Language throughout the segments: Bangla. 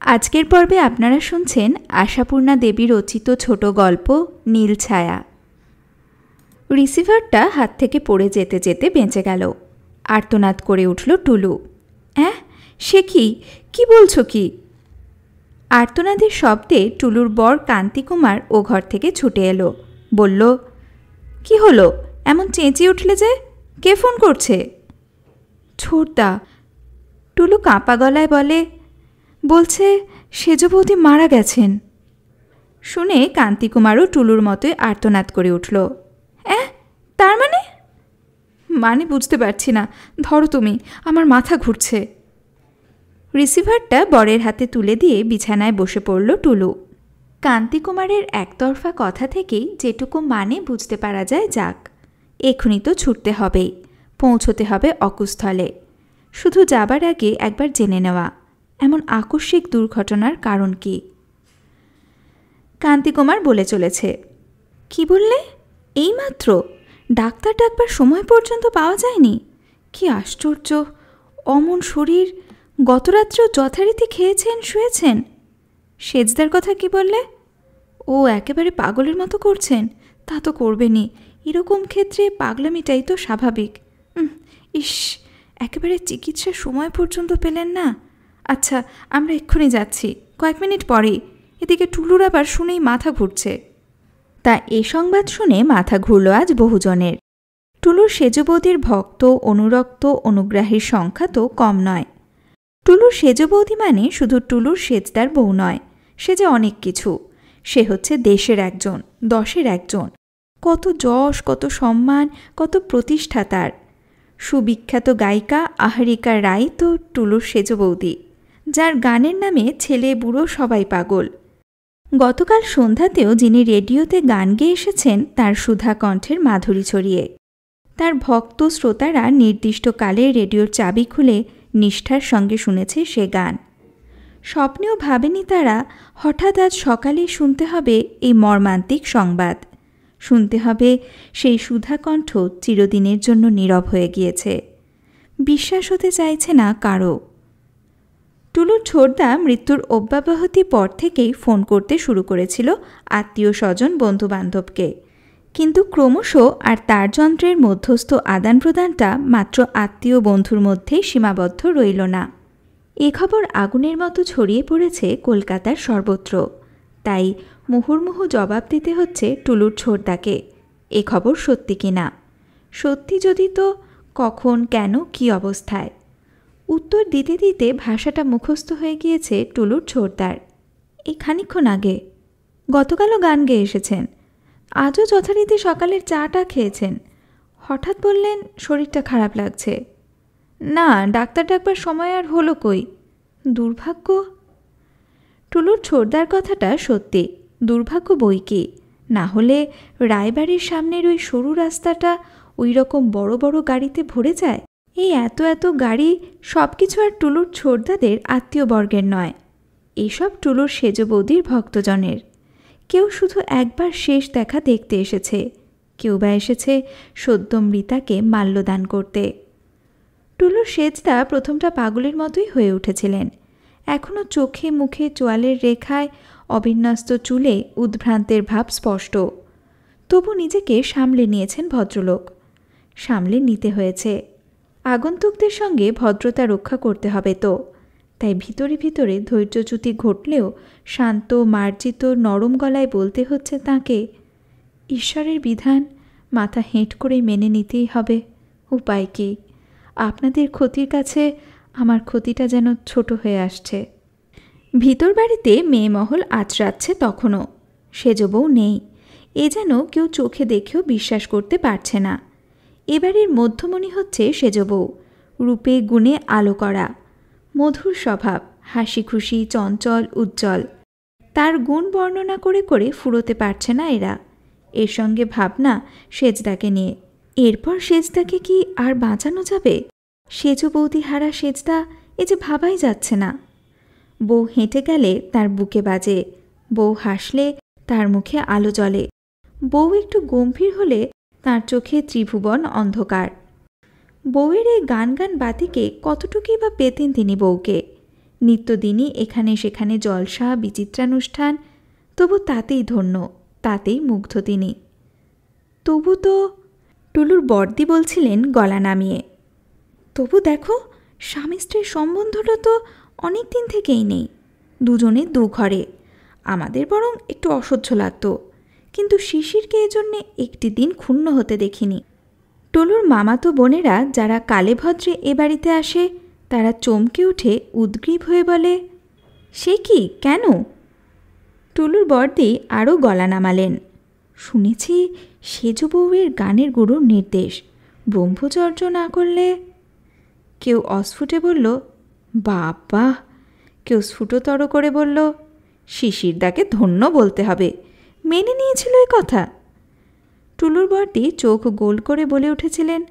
আজকের পর্বে আপনারা শুনছেন আশাপূর্ণা দেবী রচিত ছোট গল্প নীল ছায়া। রিসিভারটা হাত থেকে পড়ে যেতে যেতে বেঁচে গেল। আর্তনাদ করে উঠল টুলু। সে কি বলছো কি? আর্তনাদের শব্দে টুলুর বর কান্তিকুমার ও ঘর থেকে ছুটে এলো। বলল, কি হলো, এমন চেঁচিয়ে উঠলে যে? কে ফোন করছে? ছোটদা। টুলু কাঁপা গলায় বলছে সেজ বৌদি মারা গেছেন। শুনে কান্তিকুমারও টুলুর মতোই আর্তনাদ করে উঠল। তার মানে বুঝতে পারছি না, ধরো তুমি, আমার মাথা ঘুরছে। রিসিভারটা বরের হাতে তুলে দিয়ে বিছানায় বসে পড়ল টুলু। কান্তিকুমারের একতরফা কথা থেকেই যেটুকু মানে বুঝতে পারা যায়, যাক, এখনই তো ছুটতে হবেই, পৌঁছতে হবে অকুস্থলে। শুধু যাবার আগে একবার জেনে নেওয়া এমন আকস্মিক দুর্ঘটনার কারণ কি। কান্তিকুমার বলে চলেছে, কি বললে? এইমাত্র ডাক্তার ডাকবার সময় পর্যন্ত পাওয়া যায়নি? কি আশ্চর্য! অমন শরীর, গতরাত্রেও যথারীতি খেয়েছেন, শুয়েছেন। সেজদার কথা কি বললে? ও একেবারে পাগলের মতো করছেন? তা তো করবেনই, এরকম ক্ষেত্রে পাগলামিটাই তো স্বাভাবিক। ইস, একেবারে চিকিৎসার সময় পর্যন্ত পেলেন না। আচ্ছা, আমরা এক্ষুনি যাচ্ছি, কয়েক মিনিট পরেই। এদিকে টুলুর আবার শুনেই মাথা ঘুরছে। তা এ সংবাদ শুনে মাথা ঘুরল আজ বহুজনের। টুলুর সেজবৌদির ভক্ত, অনুরক্ত, অনুগ্রাহীর সংখ্যা তো কম নয়। টুলুর সেজবৌদি মানে শুধু টুলুর সেজদার বউ নয়, সে যে অনেক কিছু। সে হচ্ছে দেশের একজন, দশের একজন। কত যশ, কত সম্মান, কত প্রতিষ্ঠা তার। সুবিখ্যাত গায়িকা আহারিকা রায় তো টুলুর সেজবৌদি, যার গানের নামে ছেলে বুড়ো সবাই পাগল। গতকাল সন্ধ্যাতেও যিনি রেডিওতে গান গেয়ে এসেছেন, তার সুধা কণ্ঠের মাধুরী ছড়িয়ে। তার ভক্ত শ্রোতারা নির্দিষ্ট কালে রেডিওর চাবি খুলে নিষ্ঠার সঙ্গে শুনেছে সে গান। স্বপ্নেও ভাবেনি তারা হঠাৎ আজ সকালেই শুনতে হবে এই মর্মান্তিক সংবাদ। শুনতে হবে সেই সুধাকণ্ঠ চিরদিনের জন্য নীরব হয়ে গিয়েছে। বিশ্বাস হতে চাইছে না কারও। টুলুর ছোটদা মৃত্যুর অব্যবহতি পর থেকেই ফোন করতে শুরু করেছিল আত্মীয় স্বজন, বন্ধুবান্ধবকে। কিন্তু ক্রমশ আর তার যন্ত্রের মধ্যস্থ আদান প্রদানটা মাত্র আত্মীয় বন্ধুর মধ্যেই সীমাবদ্ধ রইল না। এ খবর আগুনের মতো ছড়িয়ে পড়েছে কলকাতার সর্বত্র। তাই মুহুর্মুহু জবাব দিতে হচ্ছে টুলুর ছোটদাকে, এ খবর সত্যি কিনা। সত্যি যদি, তো কখন, কেন, কি অবস্থায়? উত্তর দিতে দিতে ভাষাটা মুখস্থ হয়ে গিয়েছে টুলুর ছোটদার। এই খানিকক্ষণ আগে, গতকালও গান গেয়ে এসেছেন, আজও যথারীতি সকালের চাটা খেয়েছেন। হঠাৎ বললেন শরীরটা খারাপ লাগছে। না, ডাক্তার ডাকবার সময় আর হলো কই। দুর্ভাগ্য। টুলুর ছোটদার কথাটা সত্যি, দুর্ভাগ্য বই কি। না হলে রায়বাড়ির সামনের ওই সরু রাস্তাটা ওই রকম বড় বড় গাড়িতে ভরে যায়? এই এত এত গাড়ি সব কিছু আর টুলুর ছোটদাদের আত্মীয়বর্গের নয়, এইসব টুলুর সেজবৌদির ভক্তজনের। কেউ শুধু একবার শেষ দেখা দেখতে এসেছে, কেউ বা এসেছে সদ্য মৃতাকে মাল্যদান করতে। টুলুর সেজদা প্রথমটা পাগলের মতোই হয়ে উঠেছিলেন। এখনও চোখে মুখে চোয়ালের রেখায়, অবিন্যস্ত চুলে উদ্ভ্রান্তের ভাব স্পষ্ট। তবু নিজেকে সামলে নিয়েছেন ভদ্রলোক। সামলে নিতে হয়েছে। আগন্তুকদের সঙ্গে ভদ্রতা রক্ষা করতে হবে তো। তাই ভিতরে ভিতরে ধৈর্যচ্যুতি ঘটলেও শান্ত, মার্জিত, নরম গলায় বলতে হচ্ছে তাঁকে, ঈশ্বরের বিধান, মাথা হেঁট করে মেনে নিতেই হবে। উপায় কি? আপনাদের ক্ষতির কাছে আমার ক্ষতিটা যেন ছোট হয়ে আসছে। ভিতর বাড়িতে মেয়ে মহল আঁচড়াচ্ছে তখনও। সেজবউ নেই, এ যেন কেউ চোখে দেখেও বিশ্বাস করতে পারছে না। এবারের মধ্যমণি হচ্ছে সেজবউ, রূপে গুণে আলো করা, মধুর স্বভাব, হাসি খুশি, চঞ্চল, উজ্জ্বল। তার গুণ বর্ণনা করে করে ফুরোতে পারছে না এরা। এর সঙ্গে ভাবনা সেজদাকে নিয়ে। এরপর সেজদাকে কি আর বাঁচানো যাবে? সেজবৌদি হারা সেজদা, এ যে ভাবাই যাচ্ছে না। বউ হেঁটে গেলে তার বুকে বাজে, বউ হাসলে তার মুখে আলো জ্বলে, বউ একটু গম্ভীর হলে তার চোখে ত্রিভুবন অন্ধকার। বউয়ের এই গান গান বাতিকে কতটুকুই বা পেতেন তিনি বউকে। নিত্যদিনই এখানে সেখানে জলসা বিচিত্রানুষ্ঠান, তবু তাতেই ধন্য, তাতেই মুগ্ধ তিনি। তবু তো টুলুর বড়দি বলছিলেন গলা নামিয়ে, তবু দেখো স্বামী স্ত্রীর সম্বন্ধটা তো অনেক দিন থেকেই নেই, দুজনে দু ঘরে। আমাদের বরং একটু অসহ্য লাগতো, কিন্তু শিশিরকে এজন্যে একটি দিন ক্ষুণ্ণ হতে দেখিনি। টুলুর মামাতো বোনেরা যারা কালে ভদ্রে এ বাড়িতে আসে, তারা চমকে উঠে উদ্গ্রীব হয়ে বলে, সে কি, কেন? টুলুর বড়দি আরও গলা নামালেন, শুনেছি সেজ বউয়ের গানের গুরুর নির্দেশ, ব্রহ্মচর্য না করলে। কেউ অস্ফুটে বলল, বাবা। কেউ স্ফুটতর করে বলল, শিশিরদাকে ধন্য বলতে হবে, মেনে নিয়েছিল এ কথা। টুলুর বড়দি চোখ গোল করে বলে উঠেছিলেন,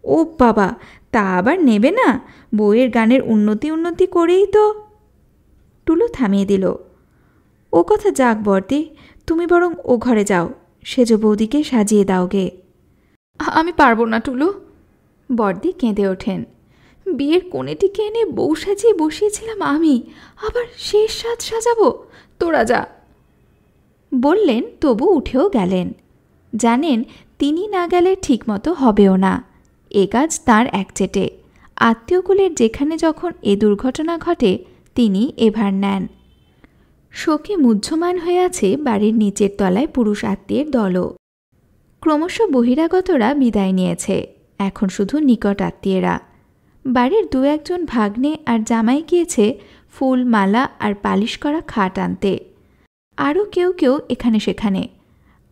ও বাবা, তা আবার নেবে না? বউয়ের গানের উন্নতি করেই তো। টুলু থামিয়ে দিল, ও কথা যাক বড়দি, তুমি বরং ও ঘরে যাও, সেজ বৌদিকে সাজিয়ে দাও গে। আমি পারবো না টুলু। বড়দি কেঁদে ওঠেন, বিয়ের কোণেটিকে এনে বউ সাজিয়ে বসিয়েছিলাম আমি, আবার শেষ সাজ সাজাবো? তোরা যা। বললেন, তবু উঠেও গেলেন। জানেন তিনি না গেলে ঠিকমতো হবেও না। এ কাজ তাঁর একচেটে। আত্মীয়কুলের যেখানে যখন এ দুর্ঘটনা ঘটে, তিনি এভার নেন। শোকে মুহ্যমান হয়ে আছে বাড়ির নিচের তলায় পুরুষ আত্মীয়ের দলও। ক্রমশ বহিরাগতরা বিদায় নিয়েছে, এখন শুধু নিকট আত্মীয়রা। বাড়ির দু একজন ভাগ্নে আর জামাই গিয়েছে ফুল, মালা আর পালিশ করা খাট আনতে। আরও কেউ কেউ এখানে সেখানে,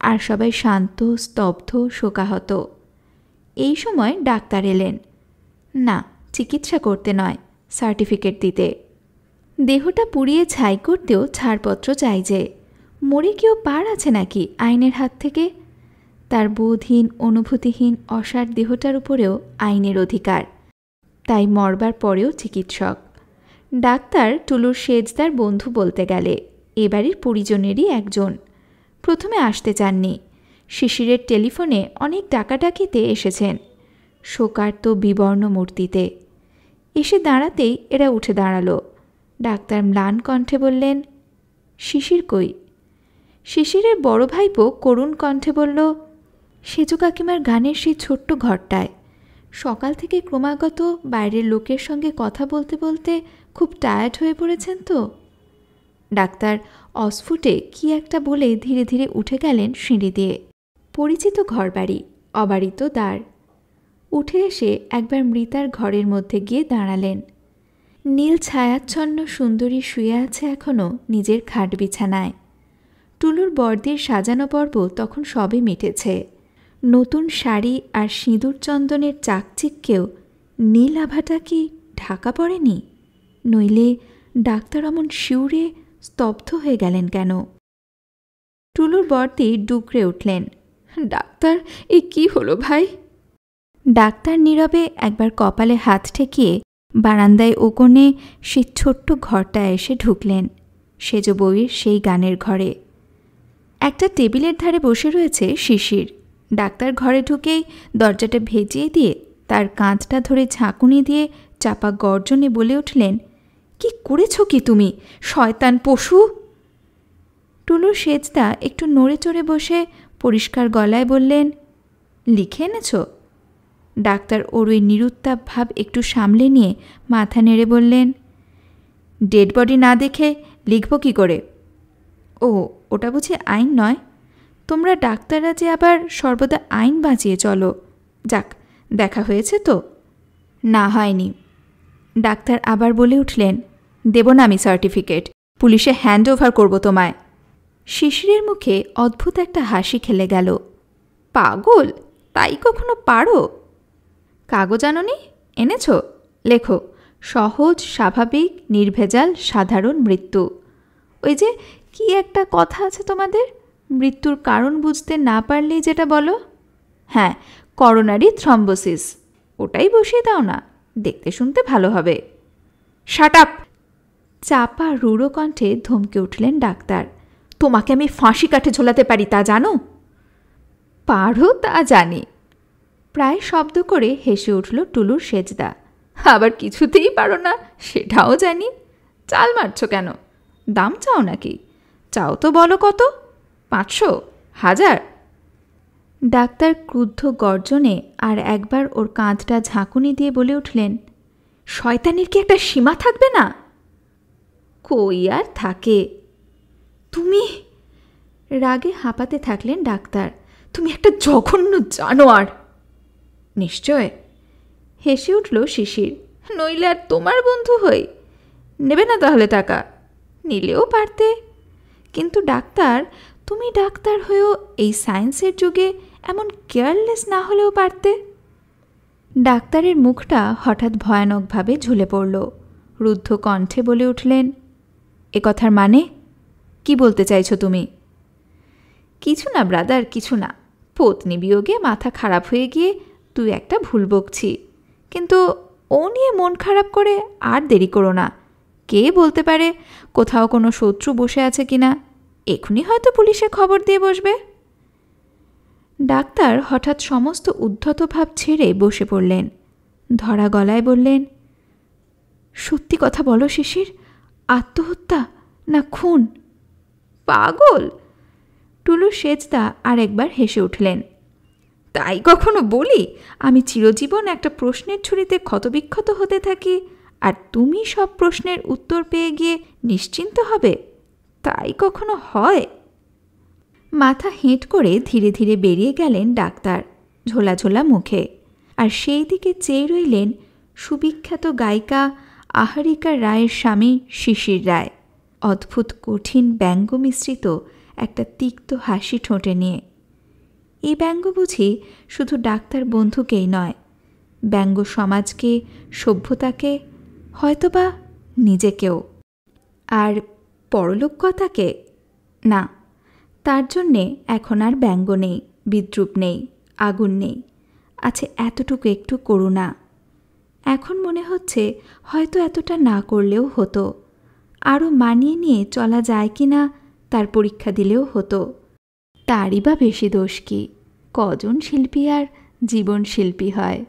আর সবাই শান্ত, স্তব্ধ, শোকাহত। এই সময় ডাক্তার এলেন। না, চিকিৎসা করতে নয়, সার্টিফিকেট দিতে। দেহটা পুড়িয়ে ছাই করতেও ছাড়পত্র চাই যে। মরে কেউ পার আছে নাকি আইনের হাত থেকে? তার বোধহীন, অনুভূতিহীন অসার দেহটার উপরেও আইনের অধিকার, তাই মরবার পরেও চিকিৎসক। ডাক্তার টুলুর সেজদার বন্ধু বলতে গেলে এ বাড়ির পরিজনেরই একজন। প্রথমে আসতে চাননি, শিশিরের টেলিফোনে অনেক ডাকাডাকিতে এসেছেন, শোকার্ত বিবর্ণ মূর্তিতে। এসে দাঁড়াতেই এরা উঠে দাঁড়ালো। ডাক্তার ম্লান কণ্ঠে বললেন, শিশির কই? শিশিরের বড় ভাইপো করুণ কণ্ঠে বলল, সেজু কাকিমার গানের সেই ছোট্ট ঘরটায়। সকাল থেকে ক্রমাগত বাইরের লোকের সঙ্গে কথা বলতে বলতে খুব টায়ার্ড হয়ে পড়েছেন তো। ডাক্তার অস্ফুটে কি একটা বলে ধীরে ধীরে উঠে গেলেন সিঁড়ি দিয়ে। পরিচিত ঘরবাড়ি, অবারিত দ্বার। উঠে এসে একবার মৃতার ঘরের মধ্যে গিয়ে দাঁড়ালেন। নীল ছায়াচ্ছন্ন সুন্দরী শুয়ে আছে এখনও নিজের খাট বিছানায়। টুলুর বড়দির সাজানো পর্ব তখন সবে মিটেছে। নতুন শাড়ি আর সিঁদুর চন্দনের চাকচিক্যেও নীল আভাটা কি ঢাকা পড়েনি? নইলে ডাক্তার অমন শিউরে স্তব্ধ হয়ে গেলেন কেন? টুলুর বড়দি ডুকরে উঠলেন, ডাক্তার, এ কি হলো ভাই? ডাক্তার নীরবে একবার কপালে হাত ঠেকিয়ে বারান্দায় ও কোণে সে ছোট্ট ঘরটায় এসে ঢুকলেন, সেজ বউয়ের সেই গানের ঘরে। একটা টেবিলের ধারে বসে রয়েছে শিশির। ডাক্তার ঘরে ঢুকেই দরজাটা ভেজিয়ে দিয়ে তার কাঁধটা ধরে ঝাঁকুনি দিয়ে চাপা গর্জনে বলে উঠলেন, কি করেছ কি তুমি, শয়তান পশু? টুলুর সেজদা একটু নড়ে চড়ে বসে পরিষ্কার গলায় বললেন, লিখে এনেছ? ডাক্তার ওর ওই নিরুত্তাপ ভাব একটু সামলে নিয়ে মাথা নেড়ে বললেন, ডেড বডি না দেখে লিখব কি করে? ও, ওটা বুঝি আইন নয়? তোমরা ডাক্তাররা যে আবার সর্বদা আইন বাঁচিয়ে চলো। যাক, দেখা হয়েছে তো? না, হয়নি। ডাক্তার আবার বলে উঠলেন, দেব না আমি সার্টিফিকেট, পুলিশে হ্যান্ড ওভার করব তোমায়। শিশিরের মুখে অদ্ভুত একটা হাসি খেলে গেল। পাগল, তাই কখনো পারো? কাগজ আনোনি? এনেছ? লেখো, সহজ, স্বাভাবিক, নির্ভেজাল, সাধারণ মৃত্যু। ওই যে কি একটা কথা আছে তোমাদের, মৃত্যুর কারণ বুঝতে না পারলেই যেটা বলো। হ্যাঁ, করোনারি থ্রম্বোসিস। ওটাই বসিয়ে দাও না, দেখতে শুনতে ভালো হবে। Shut up! চাপা রূঢ় কণ্ঠে ধমকে উঠলেন ডাক্তার। তোমাকে আমি ফাঁসি কাঠে ঝোলাতে পারি তা জানো? পারো তা জানি। প্রায় শব্দ করে হেসে উঠল টুলুর সেজদা। আবার কিছুতেই পারো না সেটাও জানি। চাল মারছ কেন? দাম চাও নাকি? চাও তো বলো কত? 500? 1000? ডাক্তার ক্রুদ্ধ গর্জনে আর একবার ওর কাঁধটা ঝাঁকুনি দিয়ে বলে উঠলেন, শয়তানির কি একটা সীমা থাকবে না? কই আর থাকে। তুমি, রাগে হাঁপাতে থাকলেন ডাক্তার, তুমি একটা জঘন্য জানোয়ার। নিশ্চয়, হেসে উঠল শিশির, নইলে আর তোমার বন্ধু হই? নেবে না তাহলে টাকা? নিলেও পারতে। কিন্তু ডাক্তার, তুমি ডাক্তার হয়েও এই সায়েন্সের যুগে এমন কেয়ারলেস না হলেও পারতে। ডাক্তারের মুখটা হঠাৎ ভয়ানকভাবে ঝুলে পড়ল। রুদ্ধ কণ্ঠে বলে উঠলেন, এ কথার মানে কি বলতে চাইছো তুমি? কিছু না ব্রাদার, কিছু না। পত্নী বিয়োগে মাথা খারাপ হয়ে গিয়ে তুই একটা ভুল বকছি, কিন্তু ও নিয়ে মন খারাপ করে আর দেরি করো না। কে বলতে পারে কোথাও কোনো শত্রু বসে আছে কিনা, এখনই হয়তো পুলিশে খবর দিয়ে বসবে। ডাক্তার হঠাৎ সমস্ত উদ্ধত ভাব ছেড়ে বসে পড়লেন। ধরা গলায় বললেন, সত্যি কথা বলো শিশির, আত্মহত্যা না খুন? পাগল! টুলু সেজদা আর একবার হেসে উঠলেন। তাই কখনো বলি আমি চিরজীবন একটা প্রশ্নের ছুরিতে ক্ষতবিক্ষত হতে থাকি, আর তুমি সব প্রশ্নের উত্তর পেয়ে গিয়ে নিশ্চিন্ত হবে? তাই কখনো হয়? মাথা হেঁট করে ধীরে ধীরে বেরিয়ে গেলেন ডাক্তার, ঝোলা ঝোলা মুখে। আর সেই দিকে চেয়ে রইলেন সুবিখ্যাত গায়িকা আহারিকা রায়ের স্বামী শিশির রায়, অদ্ভুত কঠিন ব্যঙ্গ মিশ্রিত একটা তিক্ত হাসি ঠোঁটে নিয়ে। এই ব্যঙ্গ বুঝি শুধু ডাক্তার বন্ধুকেই নয়, ব্যঙ্গ সমাজকে, সভ্যতাকে, হয়তোবা নিজেকেও। আর পরলোকতাকে? না, তার জন্যে এখন আর ব্যঙ্গ নেই, বিদ্রূপ নেই, আগুন নেই, আছে এতটুকু একটু করুণা। এখন মনে হচ্ছে হয়তো এতটা না করলেও হতো, আরও মানিয়ে নিয়ে চলা যায় কি না তার পরীক্ষা দিলেও হতো। তারই বা বেশি দোষ কি? কজন শিল্পী আর জীবন শিল্পী হয়?